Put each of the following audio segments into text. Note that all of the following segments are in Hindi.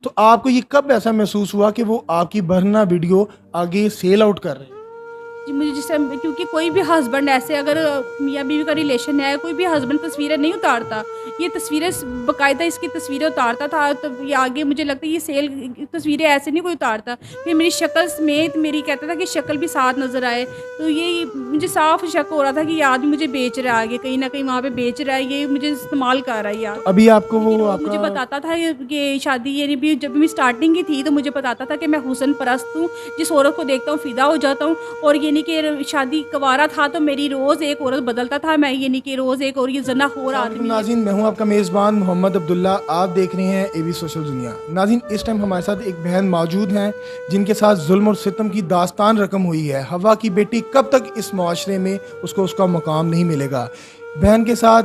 तो आपको ये कब ऐसा महसूस हुआ कि वो आपकी बरहना वीडियो आगे सेल आउट कर रहे हैं? जी, मुझे जिस टाइम क्योंकि कोई भी हस्बैंड ऐसे अगर मियाँ-बीवी का रिलेशन है, कोई भी हस्बैंड तस्वीरें नहीं उतारता। ये तस्वीरें बाकायदा इसकी तस्वीरें उतारता था, तो ये आगे मुझे लगता है ये सेल तस्वीरें ऐसे नहीं कोई उतारता। फिर मेरी शक्ल समेत मेरी कहता था कि शक्ल भी साथ नज़र आए, तो ये मुझे साफ शक हो रहा था कि ये आदमी मुझे बेच रहा है आगे, कहीं न कहीं वहाँ पे बेच रहा है, ये मुझे इस्तेमाल कर रहा है तो यार। अभी आपको लेकिन वो वो मुझे आपका बताता था ये शादी यानी भी जब मैं स्टार्टिंग की थी तो मुझे बताता था कि मैं हुस्न परस्त हूँ, जिस औरत को देखता हूँ फ़िदा हो जाता हूँ। और ये नहीं कि शादी कवारा था तो मेरी रोज़ एक औरत बदलता था, मैं ये नहीं कि रोज़ एक और ये ज़नाख़ोर अस्सलाम वालेकुम आदमी है। नाज़रीन, मैं हूं आपका मेज़बान मोहम्मद अब्दुल्ला। आप देख रहे हैं एबी सोशल दुनिया। नाज़रीन, इस टाइम हमारे साथ एक बहन मौजूद हैं जिनके साथ जुल्म और सितम की दास्तान रकम हुई है। हवा की बेटी कब तक इस मुआशरे में उसको उसका मकाम नहीं मिलेगा। बहन के साथ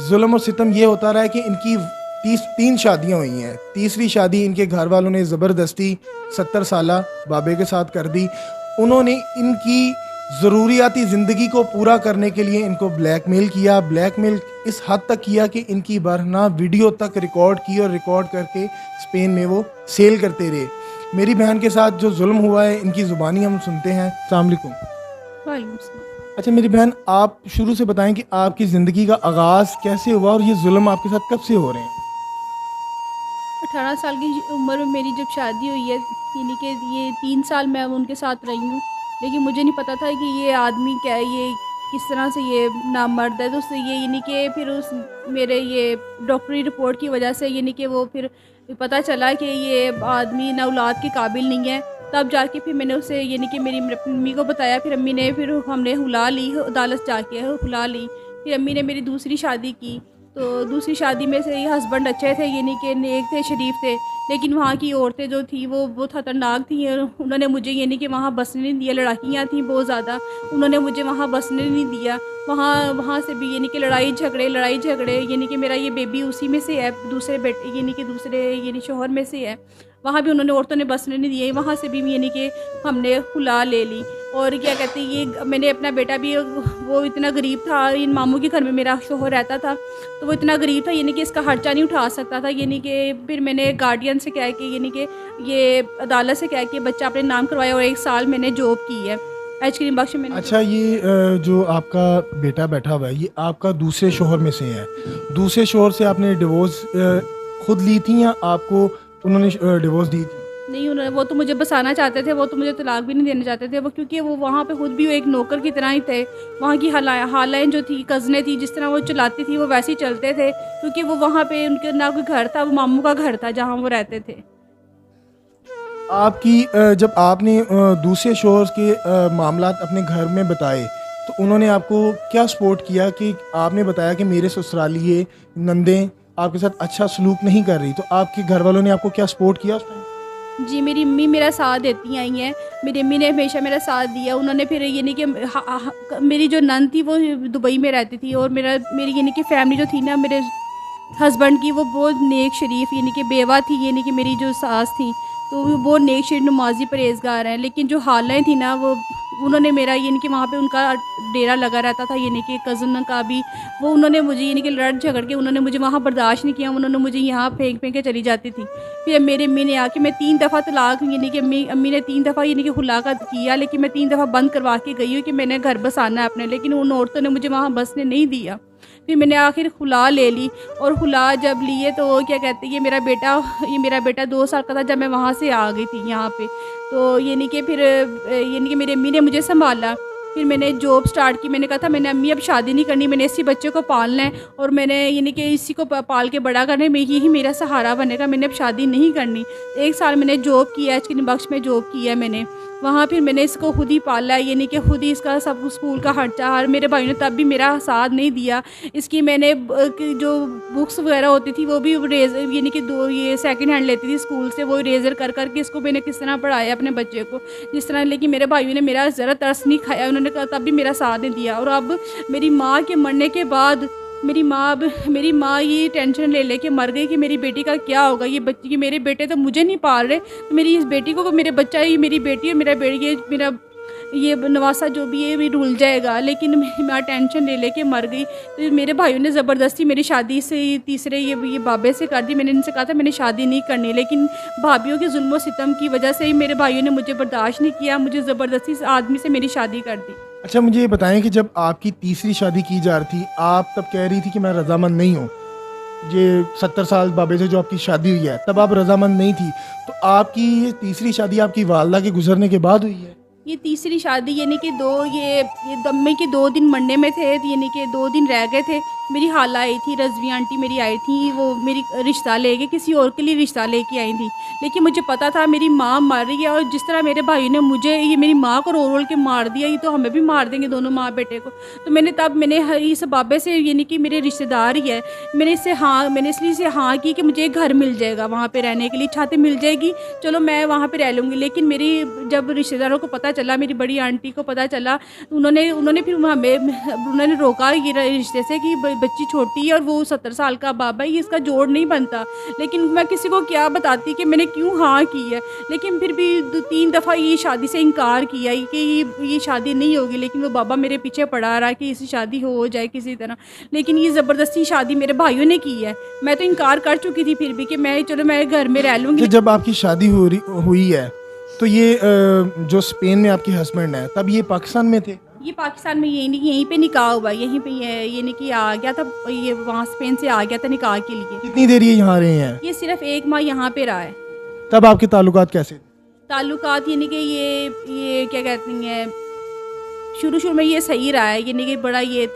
जुल्म और सितम ये होता रहा है कि इनकी 3 शादियाँ हुई हैं। तीसरी शादी इनके घर वालों ने ज़बरदस्ती 70 साला बाबे के साथ कर दी। उन्होंने इनकी ज़रूरियाती ज़िंदगी को पूरा करने के लिए इनको ब्लैकमेल किया। ब्लैकमेल इस हद तक किया कि इनकी बरहना वीडियो तक रिकॉर्ड की और रिकॉर्ड करके स्पेन में वो सेल करते रहे। मेरी बहन के साथ जो जुल्म हुआ है इनकी ज़ुबानी हम सुनते हैं। अस्सलाम वालेकुम। वालेकुम सलाम। अच्छा मेरी बहन, आप शुरू से बताएं कि आपकी ज़िंदगी का आगाज़ कैसे हुआ और ये जुल्म आपके साथ कब से हो रहे हैं? 18 साल की उम्र में मेरी जब शादी हुई है, यानी कि ये 3 साल मैं उनके साथ रही हूँ। लेकिन मुझे नहीं पता था कि ये आदमी क्या है, ये किस तरह से ये नामर्द है। तो उससे ये यानी कि फिर उस मेरे ये डॉक्टरी रिपोर्ट की वजह से यानी कि वो फिर पता चला कि ये आदमी ना औलाद के काबिल नहीं है। तब जाके फिर मैंने उसे यानी कि मेरी मम्मी को बताया, फिर अम्मी ने फिर हमने हुला ली, अदालत जाके हुला ली। फिर अम्मी ने मेरी दूसरी शादी की। तो दूसरी शादी में से ये हस्बैंड अच्छे थे, यानी कि नेक थे, शरीफ थे। लेकिन वहाँ की औरतें जो थी वो खतरनाक थी और उन्होंने मुझे यानी कि वहाँ बसने नहीं दिया। लड़ाकियाँ थी बहुत ज़्यादा, उन्होंने मुझे वहाँ बसने नहीं दिया। वहाँ वहाँ से भी यानी कि लड़ाई झगड़े यानी कि मेरा ये बेबी उसी में से है, दूसरे बेटे यानी कि दूसरे यानी शौहर में से है। वहाँ भी उन्होंने औरतों ने बसने नहीं दिए, वहाँ से भी यानी कि हमने खुला ले ली। और क्या कहते हैं, ये मैंने अपना बेटा भी, वो इतना गरीब था, इन मामू के घर में मेरा शौहर रहता था, तो वो इतना गरीब था यानी कि इसका खर्चा नहीं उठा सकता था। यानी कि फिर मैंने गार्डियन से कह के यानी कि ये अदालत से कह के बच्चा अपने नाम करवाया और 1 साल मैंने जॉब की है। आइसक्रीम बख्श में मैंने अच्छा, जॉब की। ये जो आपका बेटा बैठा हुआ है ये आपका दूसरे शौहर में से है। दूसरे शौहर से आपने डिवोर्स खुद ली थी या आपको उन्होंने डिवोर्स दी थी? नहीं, उन्होंने वो तो मुझे बसाना चाहते थे, वो तो मुझे तलाक भी नहीं देना चाहते थे। वो क्योंकि वो वहाँ पे खुद भी एक नौकर की तरह ही थे। वहाँ की हालाएँ जो थी, कज़नें थी, जिस तरह वो चलाती थी वो वैसे ही चलते थे। क्योंकि वो वहाँ पे उनके ना कोई घर था, वो मामू का घर था जहाँ वो रहते थे। आपकी जब आपने दूसरे शौहर के मामलात अपने घर में बताए तो उन्होंने आपको क्या सपोर्ट किया कि आपने बताया कि मेरे ससुरालिए नंदें आपके साथ अच्छा सलूक नहीं कर रही, तो आपके घर वालों ने आपको क्या सपोर्ट किया उस टाइम? जी, मेरी अम्मी मेरा साथ देती आई हैं। मेरी अम्मी ने हमेशा मेरा साथ दिया। उन्होंने फिर ये नहीं कि मेरी जो नंद थी वो दुबई में रहती थी और मेरी यानी कि फैमिली जो थी ना मेरे हस्बैंड की, वो बहुत नेक शरीफ यानी कि बेवा थी, यानी कि मेरी जो सास थी, तो वो बहुत नेक शरीफ नमाज़ी परहेज़गार हैं। लेकिन जो हालाएँ थी ना, वो उन्होंने मेरा यानी कि वहाँ पे उनका डेरा लगा रहता था, यानी कि कज़न का भी, वो उन्होंने मुझे यानी कि लड़ झगड़ के उन्होंने मुझे वहाँ बर्दाश्त नहीं किया, उन्होंने मुझे यहाँ फेंक के चली जाती थी। फिर मेरी अम्मी ने आके, मैं 3 दफ़ा तलाक यानी कि अम्मी ने 3 दफ़ा यानी कि खुला का किया, लेकिन मैं 3 दफ़ा बंद करवा के गई हूँ कि मैंने घर बसाना है अपने, लेकिन उन औरतों ने मुझे वहाँ बसने नहीं दिया। फिर मैंने आखिर खुला ले ली और खुला जब लिए तो क्या कहते हैं, ये मेरा बेटा 2 साल का था जब मैं वहाँ से आ गई थी यहाँ पे। तो यानी कि फिर यानी कि मेरी अम्मी ने मुझे सँभाला। फिर मैंने जॉब स्टार्ट की। मैंने कहा था मैंने अम्मी अब शादी नहीं करनी, मैंने इसी बच्चे को पालना है और मैंने यानी कि इसी को पाल के बड़ा करना है, यही मेरा सहारा बनेगा, मैंने अब शादी नहीं करनी। 1 साल मैंने जॉब किया, आइसक्रीम बख्श में जॉब किया मैंने। वहाँ फिर मैंने इसको खुद ही पाला, यानी कि खुद ही इसका सब स्कूल का खर्चा, और मेरे भाई ने तब भी मेरा साथ नहीं दिया। इसकी मैंने जो बुक्स वगैरह होती थी वो भी यानी कि 2 ये सेकंड हैंड लेती थी स्कूल से, वो इरेज़र कर कर के इसको मैंने किस तरह पढ़ाया अपने बच्चे को, जिस तरह। लेकिन मेरे भाइयों ने मेरा ज़रा तरस नहीं खाया, उन्होंने कहा, तब भी मेरा साथ नहीं दिया। और अब मेरी माँ के मरने के बाद मेरी माँ ये टेंशन ले के मर गई कि मेरी बेटी का क्या होगा, ये बच्ची की, मेरे बेटे तो मुझे नहीं पाल रहे, तो मेरी इस बेटी को, मेरे बच्चा, ये मेरी बेटी है, मेरा बेटी, ये मेरा ये नवासा जो भी है भी रुल जाएगा, लेकिन मैं टेंशन ले लेके मर गई। तो मेरे भाइयों ने ज़बरदस्ती मेरी शादी से तीसरे ये बाबे से कर दी। मैंने इनसे कहा था मैंने शादी नहीं करनी, लेकिन भाभीयों के जुल्म सितम की वजह से ही मेरे भाइयों ने मुझे बर्दाश्त नहीं किया, मुझे ज़बरदस्ती इस आदमी से मेरी शादी कर दी। अच्छा, मुझे ये बताएं कि जब आपकी तीसरी शादी की जा रही थी, आप तब कह रही थी कि मैं रजामंद नहीं हूँ। ये 70 साल बाबे से जो आपकी शादी हुई है, तब आप रजामंद नहीं थी। तो आपकी ये तीसरी शादी आपकी वालदा के गुजरने के बाद हुई है? ये तीसरी शादी यानी कि ये दम्मे के 2 दिन मरने में थे, यानी कि 2 दिन रह गए थे। मेरी खाला आई थी, रज़वी आंटी मेरी आई थी, वो मेरी रिश्ता लेके किसी और के लिए रिश्ता लेके आई थी। लेकिन मुझे पता था मेरी माँ मर रही है, और जिस तरह मेरे भाई ने मुझे ये मेरी माँ को रोल के मार दिया, ये तो हमें भी मार देंगे दोनों माँ बेटे को। तो मैंने इस बाबे से, यानी कि मेरे रिश्तेदार ही है, मैंने इसलिए इसे हाँ की कि मुझे एक घर मिल जाएगा, वहाँ पे रहने के लिए छत मिल जाएगी, चलो मैं वहाँ पे रह लूँगी। लेकिन मेरी जब रिश्तेदारों को पता चला, मेरी बड़ी आंटी को पता चला, उन्होंने फिर उन्होंने रोका ये रिश्ते से कि बच्ची छोटी है और वो 70 साल का बाबा है, इसका जोड़ नहीं बनता। लेकिन मैं किसी को क्या बताती कि मैंने क्यों हाँ की है। लेकिन फिर भी 2-3 दफ़ा ये शादी से इनकार किया कि ये शादी नहीं होगी, लेकिन वो बाबा मेरे पीछे पड़ा रहा कि इसकी शादी हो जाए किसी तरह। लेकिन ये ज़बरदस्ती शादी मेरे भाइयों ने की है। मैं तो इनकार कर चुकी थी फिर भी कि चलो मैं घर में रह लूँगी। जब आपकी शादी हुई है, तो ये जो स्पेन में आपके हस्बैंड है, तब ये पाकिस्तान में थे? ये पाकिस्तान में यहीं पे निकाह हुआ, यहीं पे यानी कि आ गया था, ये वहाँ स्पेन से आ गया था निकाह के लिए। कितनी देर ये यहाँ रहे हैं? ये सिर्फ 1 माह यहाँ पे रहा है। तब आपके ताल्लुकात कैसे? ताल्लुकात यानी कि ये क्या कहती हैं, शुरू में ये सही रहा है, यानी कि बड़ा ये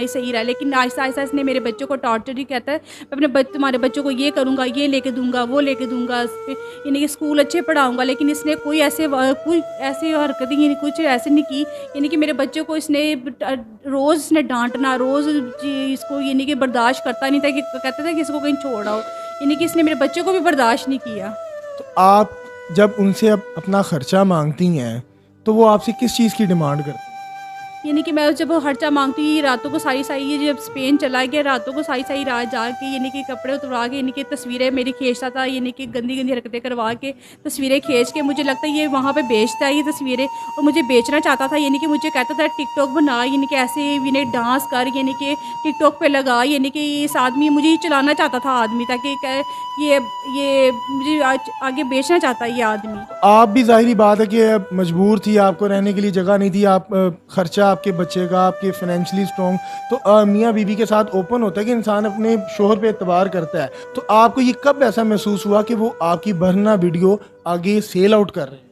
सही रहा है। लेकिन आहिस्ता आहिस्ता इसने मेरे बच्चों को टॉर्चर ही कहता है, मैं अपने तुम्हारे बच्चों को ये करूँगा, ये लेके दूंगा, वो लेके दूंगा, यानी कि स्कूल अच्छे पढ़ाऊँगा। लेकिन इसने कोई ऐसे हरकतें यानी कुछ ऐसे नहीं की, यानी कि मेरे बच्चों को इसने रोज़ इसने डांटना, रोज़ इसको यानी कि बर्दाश्त करता नहीं था, कि कहता था कि इसको कहीं छोड़ आओ, यानी कि इसने मेरे बच्चों को भी बर्दाश्त नहीं किया। तो आप जब उनसे अपना ख़र्चा मांगती हैं, तो वो आपसे किस चीज़ की डिमांड करते हैं? यानी कि मैं जब खर्चा मांगती, रातों को सारी ये जब स्पेन चला गया, रातों को सारी रात जाके यानी कि कपड़े उतरवा के, यानी कि तस्वीरें मेरी खींचता था, यानी कि गंदी हरकतें करवा के तस्वीरें खींच के, मुझे लगता है ये वहाँ पे बेचता है ये तस्वीरें, और मुझे बेचना चाहता था। यानी कि मुझे कहता था टिकटॉक बना, यानी कि ऐसे यानी डांस कर, यानी कि टिकटॉक पे लगा, यानी कि इस आदमी मुझे ये चलाना चाहता था आदमी, ताकि ये मुझे आगे बेचना चाहता है ये आदमी। आप भी ज़ाहिरी बात है कि मजबूर थी, आपको रहने के लिए जगह नहीं थी, आप खर्चा आपके बच्चे का, आपके फाइनेंशियली स्ट्रॉन्ग, तो मियाँ बीवी के साथ ओपन होता है कि इंसान अपने शोहर पे एतबार करता है। तो आपको ये कब ऐसा महसूस हुआ कि वो आपकी बरना वीडियो आगे सेल आउट कर रहे हैं?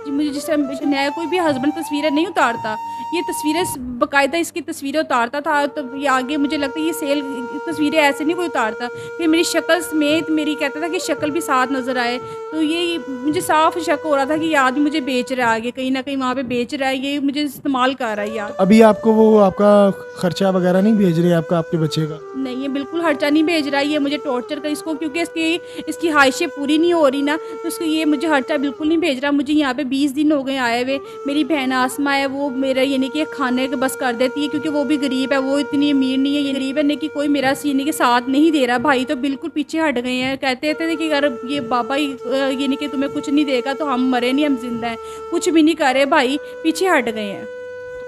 मुझे जिस टाइम नया कोई भी हस्बैंड तस्वीरें नहीं उतारता, ये तस्वीरें बाकायदा इसकी तस्वीरें उतारता था, तो ये आगे मुझे लगता है ये सेल तस्वीरें ऐसे नहीं कोई उतारता। फिर मेरी शक्ल समेत मेरी कहता था कि शक्ल भी साथ नज़र आए, तो ये मुझे साफ शक हो रहा था कि ये आदमी मुझे बेच रहा है, आगे कहीं ना कहीं वहाँ पे बेच रहा है, ये मुझे इस्तेमाल कर रहा है यार। अभी आपको वो आपका खर्चा वगैरह नहीं भेज रहे आपका, आपके बच्चे का? नहीं, ये बिल्कुल खर्चा नहीं भेज रहा है, ये मुझे टॉर्चर कर इसको, क्योंकि इसकी ख्वाहिशें पूरी नहीं हो रही ना, तो इसको ये मुझे खर्चा बिल्कुल नहीं भेज रहा। मुझे यहाँ पे 20 दिन हो गए आए हुए। मेरी बहन आसमा है, वो मेरा यानी कि खाने के बस कर देती है, क्योंकि वो भी गरीब है, वो इतनी अमीर नहीं है, ये गरीब है, कि कोई मेरा यानी कि साथ नहीं दे रहा। भाई तो बिल्कुल पीछे हट गए हैं, कहते थे कि अगर ये बाबा यानी कि तुम्हें कुछ नहीं देगा तो हम मरे नहीं, हम जिंदा हैं, कुछ भी नहीं कर रहे, भाई पीछे हट गए हैं।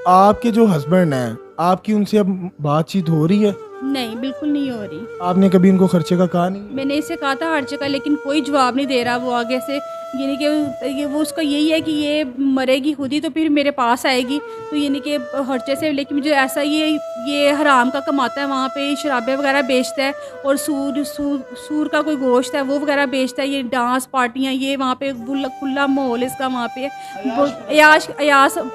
आपके जो हस्बैंड हैं, आपकी उनसे अब बातचीत हो रही है? नहीं, बिल्कुल नहीं हो रही। आपने कभी उनको खर्चे का कहा नहीं? मैंने इसे कहा था खर्चे का, लेकिन कोई जवाब नहीं दे रहा वो आगे से, यानी कि वो उसका यही है कि ये मरेगी खुद ही तो फिर मेरे पास आएगी, तो यानी कि खर्चे से। लेकिन मुझे ऐसा ये हराम का कमाता है, वहाँ पे शराबे वगैरह बेचता है, और सूर का कोई गोश्त है वो वगैरह बेचता है, ये डांस पार्टियाँ, ये वहाँ पे खुला माहौल इसका वहाँ पे।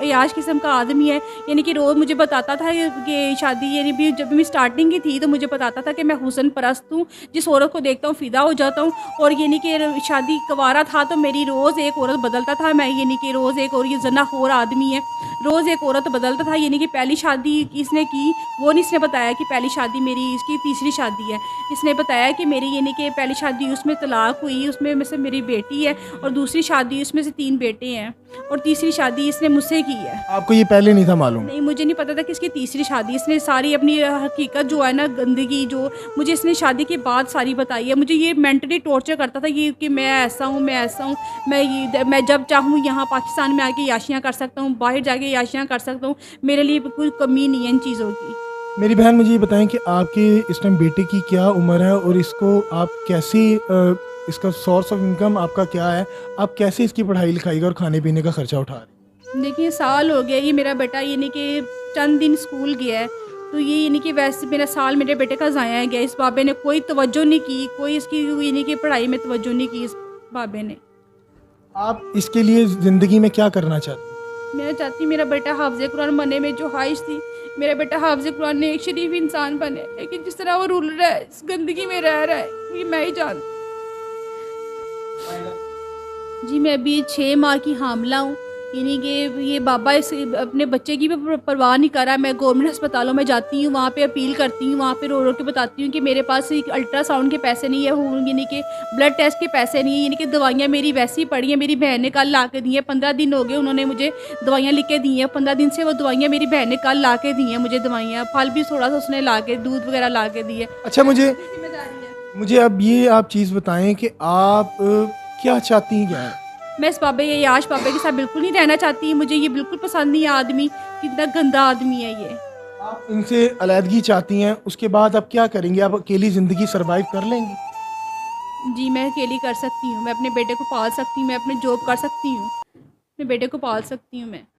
अयाश किस्म का आदमी है, यानी कि रोज़ मुझे बताता था कि शादी यानी भी जब मैं स्टार्टिंग की थी तो मुझे बताता था कि मैं हुस्न परस्त हूँ, जिस औरत को देखता हूँ फ़िदा हो जाता हूँ, और यानी कि शादी कवारा था तो मेरी रोज़ एक औरत बदलता था, मैं यानी कि रोज़ एक, और ये ज़नाखोर आदमी है, रोज़ एक औरत बदलता था। यानी कि पहली शादी इसने की, वो नहीं इसने बताया कि पहली शादी मेरी इसकी तीसरी शादी है, इसने बताया कि मेरी यानी कि पहली शादी उसमें तलाक हुई, उसमें में से मेरी बेटी है, और दूसरी शादी उसमें से 3 बेटे हैं, और तीसरी शादी इसने मुझसे की है। आपको ये पहले नहीं था मालूम? नहीं, मुझे नहीं पता था कि इसकी तीसरी शादी, इसने सारी अपनी हकीकत जो है ना गंदगी जो मुझे इसने शादी के बाद सारी बताई है, मुझे ये मेंटली टॉर्चर करता था ये कि मैं ऐसा हूँ, मैं ऐसा हूँ, मैं जब चाहूँ यहाँ पाकिस्तान में आके याशियाँ कर सकता हूँ, बाहर जाके याशियाँ कर सकता हूँ, मेरे लिए कोई कमी नहीं है इन चीज़ों की। मेरी बहन मुझे ये बताएं कि आपके इस टाइम बेटे की क्या उम्र है और इसको आप कैसे इसका सोर्स ऑफ इनकम आपका क्या है, आप कैसे इसकी पढ़ाई लिखाई का और खाने पीने का खर्चा उठा रहे हैं? देखिए साल हो गया ये मेरा बेटा यानी कि चंद दिन स्कूल गया है, तो ये यानी कि वैसे मेरा साल मेरे बेटे का ज़ाया गया। इस बाबे ने कोई तवज्जो नहीं की, कोई इसकी यानी कि पढ़ाई में तवज्जो नहीं की इस बाबे ने। आप इसके लिए ज़िंदगी में क्या करना चाहते हैं? मैं चाहती हूँ मेरा बेटा हाफ़िज़ कुरान बनने में जो ख्वाहिश थी, मेरा बेटा हाफ़िज़ कुरान ने एक शरीफ इंसान बने, लेकिन जिस तरह वो रुल रहा है, इस गंदगी में रह रहा है, ये मैं ही जानती। जी मैं अभी 6 माह की हामिला हूँ, यानी कि ये बाबा इस अपने बच्चे की भी परवाह नहीं कर रहा है। मैं गवर्नमेंट अस्पतालों में जाती हूँ, वहाँ पे अपील करती हूँ, वहाँ पे रो रो के बताती हूँ कि मेरे पास एक अल्ट्रासाउंड के पैसे नहीं है, यानी कि ब्लड टेस्ट के पैसे नहीं है, यानी कि दवाइयाँ मेरी वैसे ही पड़ी हैं। मेरी बहन ने कल ला के दी हैं, 15 दिन हो गए उन्होंने मुझे दवाइयाँ लिख के दी हैं, 15 दिन से वो दवाइयाँ मेरी बहन ने कल ला के दी हैं मुझे दवाइयाँ, फल भी थोड़ा सा उसने ला के, दूध वगैरह ला के दिए। अच्छा जिम्मेदारी है। मुझे अब ये आप चीज़ बताएं कि आप क्या चाहती हैं क्या है? मैं इस बाबे ये याश बाबे के साथ बिल्कुल नहीं रहना चाहती, मुझे ये बिल्कुल पसंद नहीं है आदमी, कितना गंदा आदमी है ये। आप इनसे अलहदगी चाहती हैं, उसके बाद आप क्या करेंगे? आप अकेली ज़िंदगी सरवाइव कर लेंगी? जी मैं अकेली कर सकती हूँ, मैं अपने बेटे को पाल सकती हूँ, मैं अपने जॉब कर सकती हूँ, अपने बेटे को पाल सकती हूँ मैं।